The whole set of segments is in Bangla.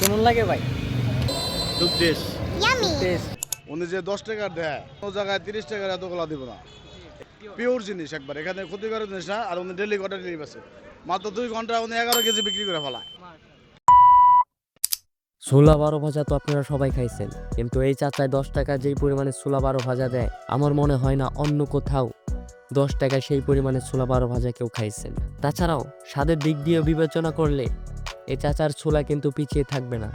কেমন লাগে ভাই? খুব টেস্ট। টেস্ট। উনি যে 10 টাকার দেয় কোনো জায়গায় 30 টাকার এতগুলা দিব না। পিওর জিনিস একবার এখানে ক্ষতিকর জিনিস না। আর উনি ডেলি কটা ডেলি বেছে মাত্র 2 ঘন্টা উনি 11 কেজি বিক্রি করে ফেলায়। ছোলা বারো ভাজা তো আপনারা সবাই খাইছেন, কিন্তু এই চাচায় 10 টাকা যেই পরিমাণে ছোলা বারো ভাজা দেয়, আমার মনে হয় না অন্য কোথাও 10 টাকায় সেই পরিমাণে ছোলা বারো ভাজা কেউ খাইছেন। তাছাড়াও স্বাদের দিক দিয়ে বিবেচনা করলে এই চাচার ছোলা কিন্তু পিছিয়ে থাকবে না।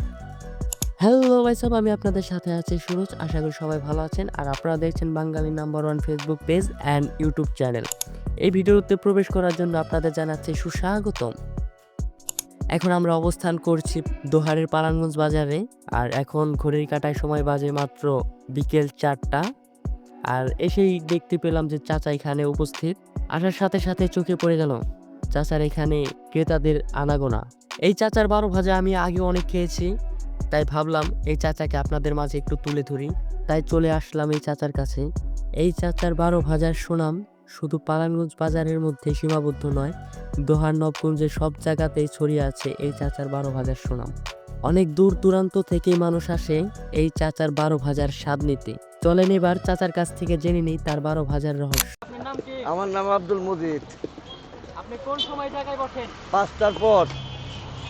হ্যালো ভাই সব, আমি আপনাদের সাথে আছি সুরজ। আশা করি সবাই ভালো আছেন আর আপনারা দেখছেন Bangali number 1 Facebook page and YouTube channel. এই ভিডিওতে প্রবেশ করার জন্য আপনাদের জানাচ্ছি সুস্বাগতম। এখন আমরা অবস্থান করছি দোহারের পারানগঞ্জ বাজারে, আর এখন ঘড়ির কাঁটায় সময় বাজে মাত্র বিকেল 4টা। আর এসেই দেখতে পেলাম যে চাচা এখানে উপস্থিত। আসার সাথে সাথে চোখে পড়ে গেল চাচার এখানে ক্রেতাদের আনাগোনা। এই চাচার বারো ভাজা আমি আগে অনেক খেয়েছি, তাই ভাবলাম এই চাচাকে আপনাদের মাঝে একটু তুলে ধরি। তাই চলে আসলাম এই চাচার কাছে। এই চাচার বারো ভাজার সুনাম শুধু পারানগঞ্জ বাজারের মধ্যে সীমাবদ্ধ নয়, দোহার নবগঞ্জে সব জায়গাতেই ছড়িয়ে আছে এই চাচার বারো ভাজার সুনাম। অনেক দূর দূরান্ত থেকেই মানুষ আসে এই চাচার বারো ভাজার স্বাদ নিতে। চলেন এবার চাচার কাছ থেকে জেনে নিই তার বারো ভাজার রহস্য। আপনার নাম কি? আমার নাম আব্দুল মজিদ। আপনি কোন সময় জায়গায় বসেন? 5টার পর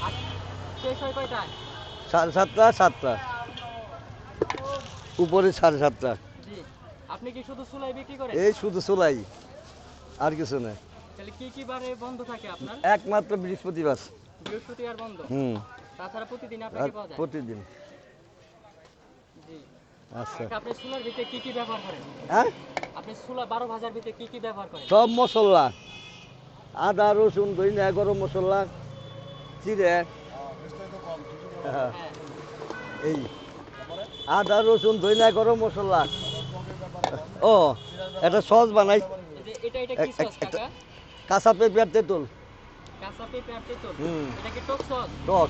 আর শেষ হয় কয়টায়? 7:30 7টা, উপরে 7:30। জি। আপনি কি শুধু চুলাই বিক্রি করেন? এই শুধু চুলাই, আর কিছু না। তাহলে কি কি বারে বন্ধ থাকে আপনার? একমাত্র বৃহস্পতিবার। বৃহস্পতিবার বন্ধ। তাছাড়া প্রতিদিন আর আপনাকে পাওয়া যায়? প্রতিদিন। জি। আচ্ছা, আপনি চুলার ভিতরে কি কি ব্যবহার করেন? হ্যাঁ, আপনি চুলা 12 ভাজার ভিতরে কি কি ব্যবহার করেন? সব মশলা, আদা রসুন ধইনা গরম মশলা চিড়ে, হ্যাঁ, হ্যাঁ। এই আদা রসুন ধইনা গরম মশলা। ও, একটা সস বানাই, এটা কি সস কাকা? কাঁচা পেঁপে তেঁতুল। কাঁচা পেঁপে আর তেঁতুল। হুম। এটা কি টক সস? টক,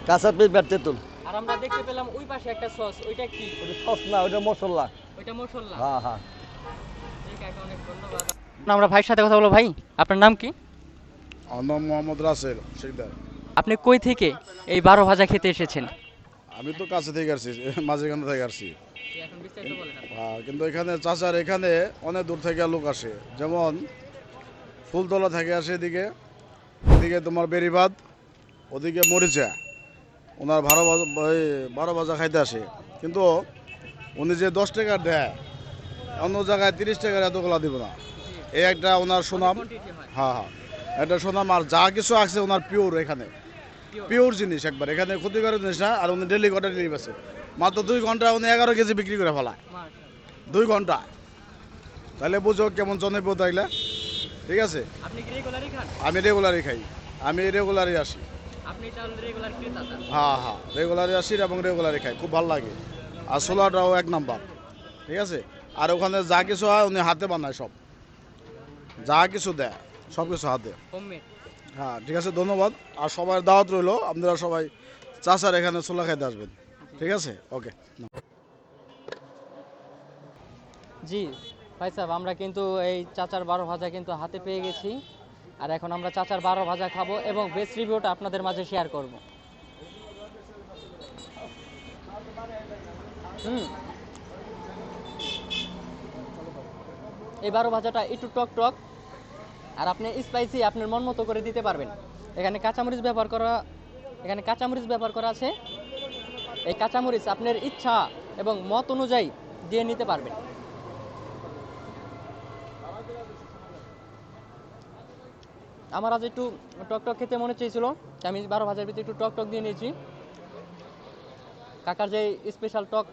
কাঁচা পেঁপে তেঁতুল। আর আমরা দেখতে পেলাম ওই পাশে একটা সস, ওইটা কি? ওটা সস না, ওটা মশলা। ওইটা মশলা। হ্যাঁ হ্যাঁ। ঠিক আছে, অনেক ধন্যবাদ। আমরা ভাইয়ের সাথে কথা বলবো। ভাই, আপনার নাম কি? আমার নাম মোহাম্মদ রাসেল শিকদার। আপনি কই থেকে এই 12 ভাজা খেতে এসেছেন? আমি তো কাছে থেকে আসছি, মাঝখানে থেকে আসছি। এখন বিস্তারিত বলেন আপনি। কিন্তু এখানে চাচার এখানে অনেক দূর থেকে লোক আসে, যেমন ফুলতলা থেকে আসে এদিকে, এদিকে তোমার বেরিবাদ, ওদিকে মরিচা। ওনার 12 ভাজা খাইতে আসে, কিন্তু উনি যে 10 টাকার দেয় অন্য জায়গায় 30 টাকার এতগুলা দিব না। এই একটা ওনার সুনাম। কোয়ান্টিটি হয়। হ্যাঁ হ্যাঁ, এটা সুনাম। আর যা কিছু আছে ওনার পিওর, এখানে পিওর জিনিস একবার এখানে ক্ষতিকর জিনিস না। আর উনি ডেলি কটা ডেলি বেছে মাত্র 2 ঘন্টা উনি 11 কেজি বিক্রি করে ফেলায়। মাশাআল্লাহ। 2 ঘন্টা, তাহলে বুঝো কেমন জনপ্রিয়তা এগুলা। ঠিক আছে, আপনি কি রেগুলারই খান? আমি রেগুলারই খাই, আমি রেগুলারই আসি। আপনি তাহলে রেগুলার ক্রেতা তার? হ্যাঁ হ্যাঁ, রেগুলারই আসি এবং রেগুলারই খাই, খুব ভালো লাগে। আর ছোলাটাও 1 নাম্বার। ঠিক আছে, আর ওখানে যা কিছু হয় উনি হাতে বানায়, সব যা কিছু দেয় সব কিছু হাতে। হোমমেড। হ্যাঁ ঠিক আছে, ধন্যবাদ। আর সবার দাওয়াত রইলো, আপনারা সবাই চাচার এখানে ছোলা খাইতে আসবেন। ঠিক আছে, ওকে। জি ভাই সাহেব, আমরা কিন্তু এই চাচার 12 ভাজা কিন্তু হাতে পেয়ে গেছি। আর এখন আমরা চাচার 12 ভাজা খাবো এবং বেস্ট রিভিউটা আপনাদের মাঝে শেয়ার করব। এই 12 ভাজাটা একটু টক টক, আর আপনি স্পাইসি আপনার মন মতো করে দিতে পারবেন। এখানে কাঁচামরিচ ব্যবহার করা আছে। এই কাঁচামরিচ আপনার ইচ্ছা এবং মত অনুযায়ী দিয়ে নিতে পারবেন। আমার আজ একটু টক টক খেতে মনে চেয়েছিল, তাই আমি 12 ভাজার ভিতরে একটু টক টক দিয়ে নিয়েছি। কাকার যে স্পেশাল টক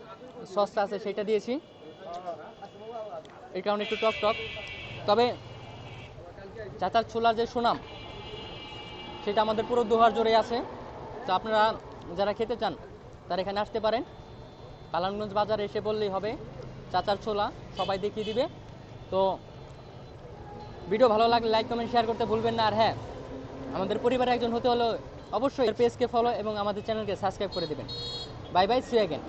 সসটা আছে সেটা দিয়েছি, এই কারণে একটু টক টক। তবে চাচার ছোলার যে সুনাম সেটা আমাদের পুরো দোহার জুড়ে আছে। তো আপনারা যারা খেতে চান তারা এখানে আসতে পারেন। পালানগঞ্জ বাজারে এসে বললেই হবে চাচার ছোলা, সবাই দেখিয়ে দিবে। তো ভিডিও ভালো লাগলে লাইক কমেন্ট শেয়ার করতে ভুলবেন না। আর হ্যাঁ, আমাদের পরিবারের একজন হতে হলে অবশ্যই পেজকে ফলো এবং আমাদের চ্যানেলকে সাবস্ক্রাইব করে দেবেন। Bye bye, see you again.